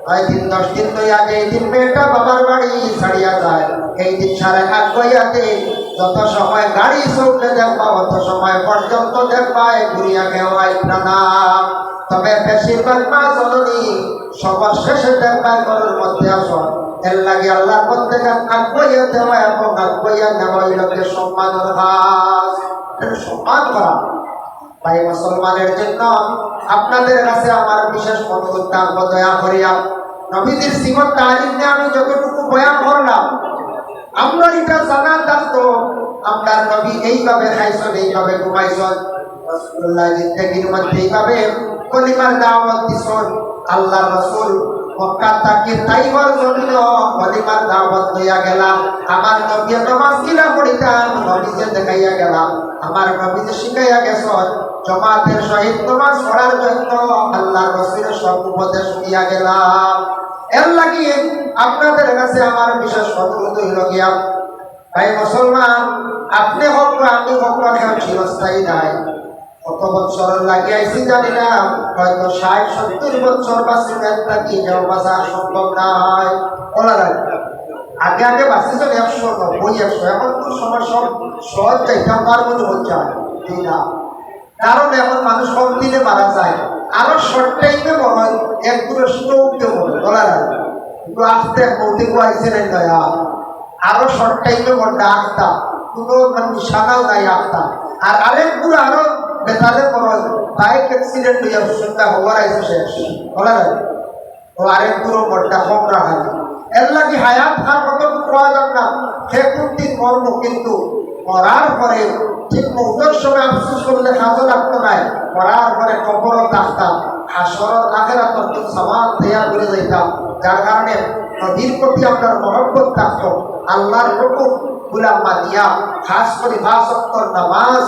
Speaker 1: 9-10 দিন ধরে আগে এই দিন মেয়েটা বাবার বাড়ি ছাড়িয়া যায় এই দিন সাড়ে আট গইয়াতে যত সময় গাড়ি চললে দেখবা অত সময় পর্যন্ত দেখবা ঘুরিয়া খেওয়াই প্রাণাম তবে বেশিরভাগ মা জননী সবার শেষে দেখবা ঘরের মধ্যে আসো এর লাগে আল্লাহর মধ্যে আগুয়া দেওয়া এবং আগুয়া নেওয়া এই লোকের সম্মানের কাজ সম্মান করা ভাই মুসলমানের জন্য আপনাদের কাছে আমার বিশেষ অনুরোধ থাকবো দয়া করিয়া নবীজির সিফত তারিফ নিয়ে আমি যতটুকু বয়ান করলাম আমরা এটা জানা থাকতো আপনার নবী এইভাবে খাইছেন এইভাবে ঘুমাইছেন রাসূলুল্লাহ জিন্দেগির মধ্যে এইভাবে কলিমার দাওয়াত দিছেন আল্লাহর রাসূল মক্কা থেকে তাইবার জমিন কলিমার দাওয়াত লইয়া গেলাম আমার নবী নামাজ কিলা পড়িতাম নবীকে দেখাইয়া গেলাম আমার নবীকে শিখাইয়া গেছেন জামাতের সহিত নামাজ পড়ার জন্য আল্লাহর রাসূলের সব উপদেশ দিয়া গেলাম এর লাগি আপনাদের কাছে আমার বিশেষ অনুরোধ হইল গিয়া তাই মুসলমান আপনি হোক না আমি হোক না কেউ চিরস্থায়ী নাই। কত বছর লাগে আইসি জানি না, হয়তো 60-70 বছর বাঁচিবেন নাকি কেউ বাঁচা সম্ভব নয়। বলা রাখবে আগে আগে বাঁচিছেন 100-90-100, এখন তো সময় সব সহজ চাইতাম তার মনে হচ্ছে না। কারণ এখন মানুষ কম দিনে মারা যায়, আরো শর্ট টাইমে মনে হয় একগুলো স্ট্রোকে মনে বলা রাখবে কিন্তু আসতে মৌতে আইসে নাই দয়া, আরো শর্ট টাইমে মনটা আঁকতা কোনো মানে নিশানাও নাই আঁকতা। আর আরেকগুলো আরো বেতালে মনে বাইক অ্যাক্সিডেন্ট হইয়া সুন্দর হওয়ার আইসে শেষ বলা রাখবে। তো আরেকগুলো মনটা কম রাখা এর লাগে হায়াত খান কত প্রয়োজন না, সে কুর্তির কর্ম কিন্তু করার পরে ঠিক মুহূর্তের সময় আফসোস করলে কাজও লাগতো নাই, করার পরে কবরও থাকতাম, হাসরের আখিরাত নতুন সমাজ তৈরি করে যাইতাম। যার কারণে নদীর প্রতি আপনার মহব্বত থাকতো, আল্লাহর হুকুম গুলা মানিয়া খাস করে 5 ওয়াক্ত নামাজ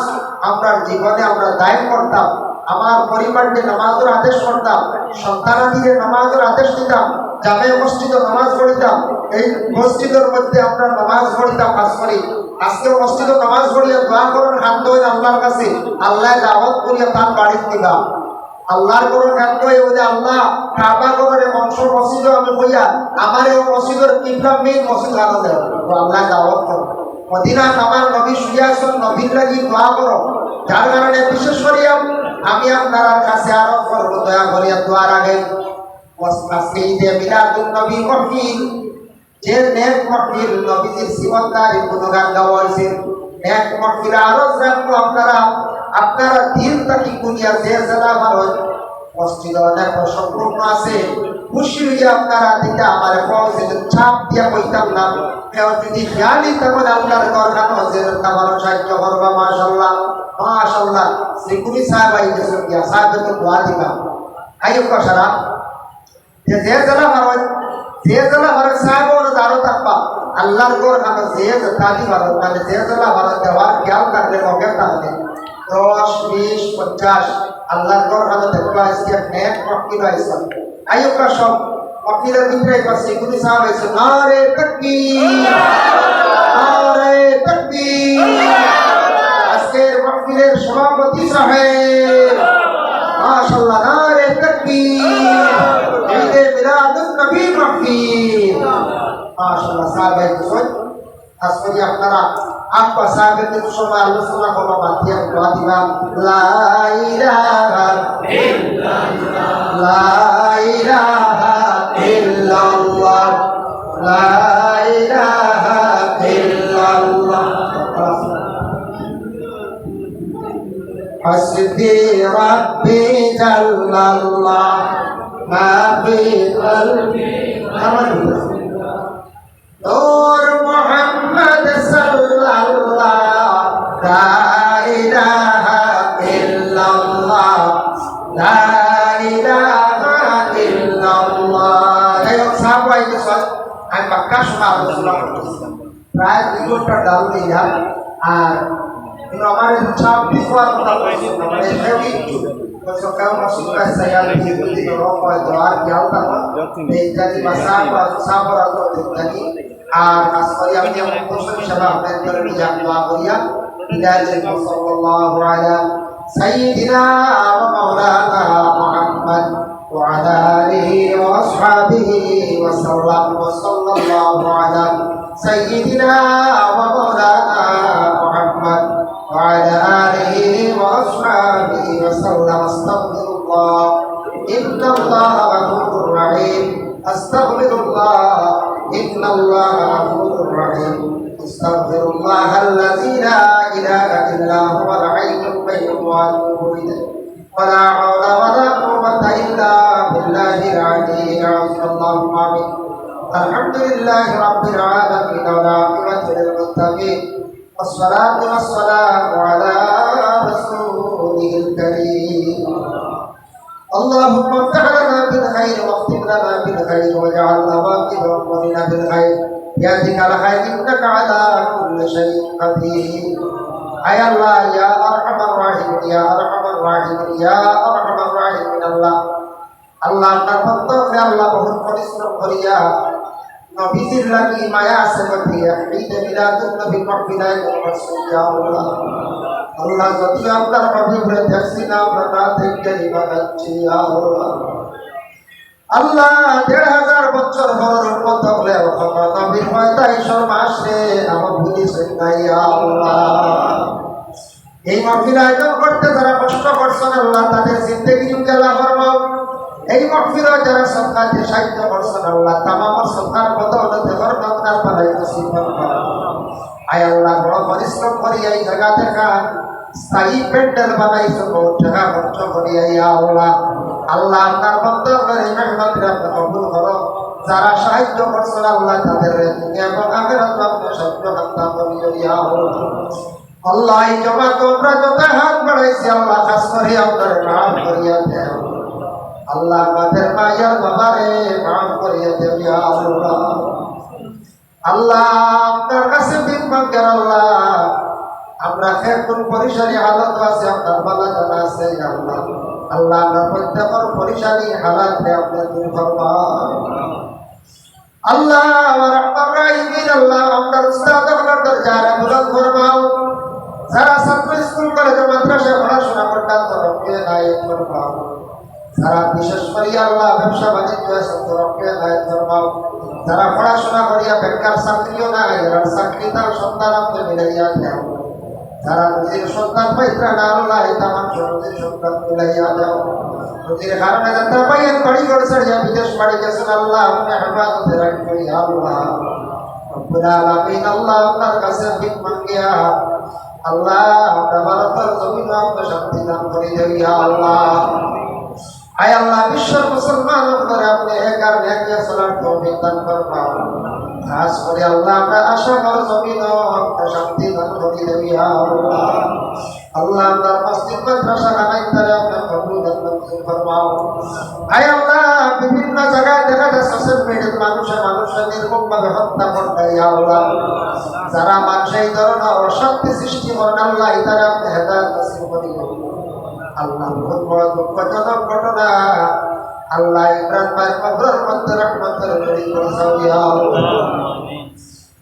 Speaker 1: আমরা জীবনে আমরা দায়িত্ব করতাম। আমার পরিবারকে নামাজের আদেশ করতাম, সন্তানাদিকে নামাজের আদেশ দিতাম, জামে মসজিদে নামাজ পড়িতাম, এই মসজিদের মধ্যে আমরা নামাজ পড়িতাম। খাস করি আজকে মসজিদে নামাজ পড়িয়া দোয়া করেন হাত ধরে আল্লাহর কাছে, আল্লাহ দাওয়াত করিয়া তার বাড়ি দিবা। আল্লাহর কোন খাদ্য বলে আল্লাহ কাবা ঘরের অংশ মসজিদে আমি কইয়া আমার এই মসজিদের কিবলা মেইন মসজিদ বানানো দেয়, আল্লাহ দাওয়াত করো। মদিনা আমার নবী শুয়াছেন, নবীর লাগি দোয়া করো। যার কারণে বিশেষ করিয়া আমি আপনার কাছে আরো করব দয়া করিয়া দোয়ার আগে আজকে ঈদে মিলাদুন নবী মাহফিল, যে নেক মাহফিল নবীজির জীবনদারি গুণগান গাওয়া হয়েছে, নেক মাহফিল আরো জানবো আপনারা আপনারা দিন তাকি কুনিয়া যে জেলা ভালো মসজিদ অনেক সম্পূর্ণ আছে, খুশি হইয়া আপনারা দিতে আমার চাপ দিয়া কইতাম না, কেউ যদি খেয়ালি তেমন আপনার দরকার হচ্ছে তেমন সাহায্য করবা। মাশাল্লাহ মাশাল্লাহ শ্রীপুরি সাহেব আই গেছেন গিয়া সাহেবের তো দোয়া দিবা আইয়ুকা সারা যে জেলা ভারত যে জেলা ভারত সাহেব আরো থাকবা আল্লাহর গোর খানো যে জাতি ভারত মানে যে জেলা ভারত দেওয়ার খেয়াল থাকলে ওকে তাহলে 10, 20, 50 আল্লাহর গোর খানো দেখবা আজকে নেক মক্কি রয়েছে আইয়ুকা সব মক্কিদের ভিতরে পাশে গুরু সাহেব আছে নারে তাকবীর নারে তাকবীর। আজকের মক্কিদের সভাপতি সাহেব মাশাআল্লাহ নারে তাকবীর, ঈদে মিলাদুন নবী মাহফিল মাশাআল্লাহ সাহেব বসুন। আজকে আপনারা আব্বা সাহেবের সময় আলোচনা করবা বাতিয়া দোয়া দিবা লা ইলাহা ইল্লাল্লাহ লা ইলাহা ইল্লাল্লাহ লা ইলাহা ইল্লাল্লাহ। حسبي ربي جل الله ما في قلبي نور محمد صلى الله لا إله إلا الله لا إله إلا الله। সাহাবাই কেরাম আমি মক্কা শোনা আলোচনা করতেছিলাম প্রায় 2 ঘন্টা ডাল দিয়া, আর কিন্তু আমার চাপ দিবার কথা বলছি মানে হেভি তো সকাল মাসুকা সায়াল দি রকম দোয়ার ইয়ালতা এই জাতি ভাষা বা সাবরা তো জানি। আর খাস করে আমি মুসলিম সভা আপনাদের নিয়ে দোয়া করিয়া বিদায় দেব। সাল্লাল্লাহু আলা সাইয়্যিদিনা ওয়া মাওলানা মুহাম্মদ ওয়া আলা আলিহি ওয়া আসহাবিহি ওয়া সাল্লাম ওয়া সাল্লাল্লাহু আলা সাইয়্যিদিনা ওয়া মাওলানা মুহাম্মদ وعلى آله وأصحابه وسلم. أستغفر الله إن الله غفور رحيم أستغفر الله إن الله غفور رحيم أستغفر الله الذي لا إله إلا هو الحي القيوم وأتوب إليه ولا حول ولا قوة إلا بالله العلي العظيم. اللهم آمين. الحمد لله رب العالمين والعاقبة للمتقين والصلاة والسلام على رسوله الكريم. اللهم افتح لنا بالخير واختم لنا بالخير واجعلنا واقف أمورنا بالخير بيدك الخير إنك على كل شيء قدير. أي الله يا أرحم الراحمين يا أرحم الراحمين يا أرحم الراحمين. الله الله আপনার ভক্ত হে আল্লাহ বহুত পরিশ্রম করিয়া নবীজির লাগি মায়া আছে বলি ঈদে মিলাদুন নবী কবিদায় করছেন ইয়া আল্লাহ আল্লাহ যদি আপনার নবীরে দেখছি না আমরা না দেখতে বানাচ্ছি ইয়া আল্লাহ আল্লাহ ১৫০০ বছর হওয়ার উম্মত হলে নবীর ৪৫ মাস রে আমার ভুলিছেন না ইয়া আল্লাহ এই মাহফিল আয়োজন করতে যারা কষ্ট করছেন আল্লাহ তাদের জিন্দেগি উজালা ফরমাও এই মাহফিল যারা সন্তানকে সাহিত্য করছেন আল্লাহ তামাম সন্তান বদৌলতে বরকতার পালাই নসিব ফরমাও আয় আল্লাহ বড় পরিশ্রম করি এই জায়গা থেকে স্থায়ী প্যান্ডেল বানাইছো বহুত টাকা খরচ করি ইয়া আল্লাহ আল্লাহ আপনার বন্ধ করে মেহনতটা কবুল করো যারা সাহায্য করছেন আল্লাহ তাদের এবং আখিরাত আপনি সত্য হত্যা করিও ইয়া আল্লাহ আল্লাহ এই জমা তোমরা যত হাত বাড়াইছি আল্লাহ খাস করে আপনার নাম করিয়া দেও আল্লাহ আমাদের মায়ের বাবারে নাম করিয়া দেও ইয়া আল্লাহ আল্লাহ আপনার কাছে দিন মাঙ্গের আল্লাহ আমরা কোন পরিশানি হালত আছে আপনার বালা জানা আছে আল্লাহ আল্লাহ আমরা প্রত্যেকের পরিশানি হালাতে আপনি দূর ফরমান আল্লাহ আমার রাহিমিন আল্লাহ আমরা উস্তাদ আপনার দরজারে বুলন্দ ফরমাও যারা ছাত্র স্কুল কলেজ মাদ্রাসায় পড়াশোনা করতেন তরফে নায়েব ফরমাও যারা বিশেষ করে আল্লাহ ব্যবসা বাণিজ্য তরফে নায়েব ফরমাও যারা পড়াশোনা করিয়া বেকার চাকরিও নাই এর চাকরি তার সন্তান আপনি মিলাইয়া দেও যারা নিজের সন্তান পাইত্রা না আল্লাহ এটা মানুষ নিজের সন্তান মিলাইয়া দেও নিজের কারণে যাত্রা পাইয়ের বাড়ি করছে বিদেশ বাড়ি গেছেন আল্লাহ আপনি হেফাজতে রাখবেন ইয়া আল্লাহ রব্বুল আলামিন আল্লাহ আপনার কাছে ভিক মাঙ্গিয়া আল্লাহ তাবারাকাল জমিন আপনি শান্তি দান করে দেও ইয়া আল্লাহ আয় আল্লাহ বিশ্বের মুসলমান করে আপনি একার নেকিয়া চলার তৌফিক দান ফরমাও খাস করে আল্লাহ আমরা আশা কর জমিন আপনি শান্তি দান করে দেও ইয়া আল্লাহ আল্লাহ আপনার মসজিদ মাদ্রাসা বানাইতে আপনি কবুল দান ফরমাও আয় আল্লাহ বিভিন্ন জায়গায় দেখা যায় সোশ্যাল মিডিয়ার মানুষের নির্মমভাবে হত্যা করতে ইয়া আল্লাহ যারা মানুষ এই ধরনের অশান্তি সৃষ্টি করেন আল্লাহ ইতারা আপনি হেদায়েত নসিব করিও আল্লাহ বহুত বড় দুঃখজনক ঘটনা আল্লাহ ইমরান ভাইয়ের কবরের মধ্যে রহমতের ঝুড়ি পৌঁছাও ইয়া আল্লাহ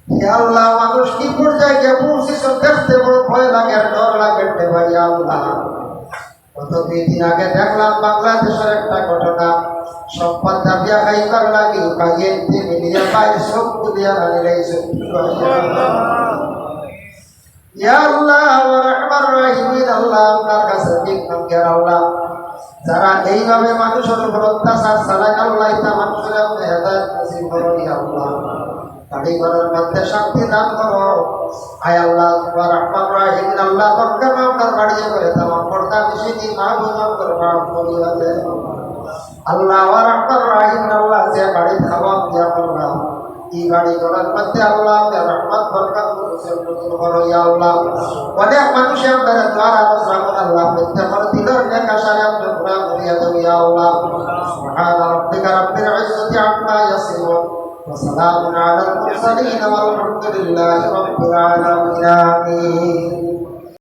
Speaker 1: ইয়া আল্লাহ মানুষ কি পর্যায়ে গিয়ে পৌঁছেছে দেখতে বড় ভয় লাগে ডর লাগে ভাই আল্লাহ গত 2 দিন আগে দেখলাম বাংলাদেশের একটা ঘটনা সম্পদ দাবিয়া খাইবার লাগি বাইরে মিলিয়া বাইরে সব দুনিয়া লাগিয়েছে ইয়া আল্লাহ ওয়া রাহমান রাহিমিন আল্লাহ আপনার কাছে ভিক মাঙ্গের আল্লাহ যারা এইভাবে মানুষের উপর অত্যাচার চালায় আল্লাহ এটা মানুষের আপনি হেদায়েত নসিব করো ইয়া আল্লাহ বাড়ি ঘরের মধ্যে শান্তি দান করো আয় আল্লাহ ওয়া রাহমান রাহিমিন আল্লাহ তখন আপনার বাড়িয়ে করে তামাম পর্দা মিশিয়ে মা বোঝন করে মাফ করিয়া দেন আল্লাহ ওয়া রাহমান রাহিমিন আল্লাহ যে বাড়ি খাওয়া দিয়া করলাম এই বাড়ি ঘরের মধ্যে আল্লাহ আপনার রহমত বরকত করো ইয়া আল্লাহ অনেক মানুষ আপনার দ্বারা আলোচনা আল্লাহ প্রত্যেকের দিলের নেক আশারে আপনি পুরা করিয়া দেও ইয়া আল্লাহ সুবহান রাব্বিকা রাব্বিল ইজ্জতি আম্মা ইয়াসিফুন ওয়া সালামুন আলাল মুরসালিন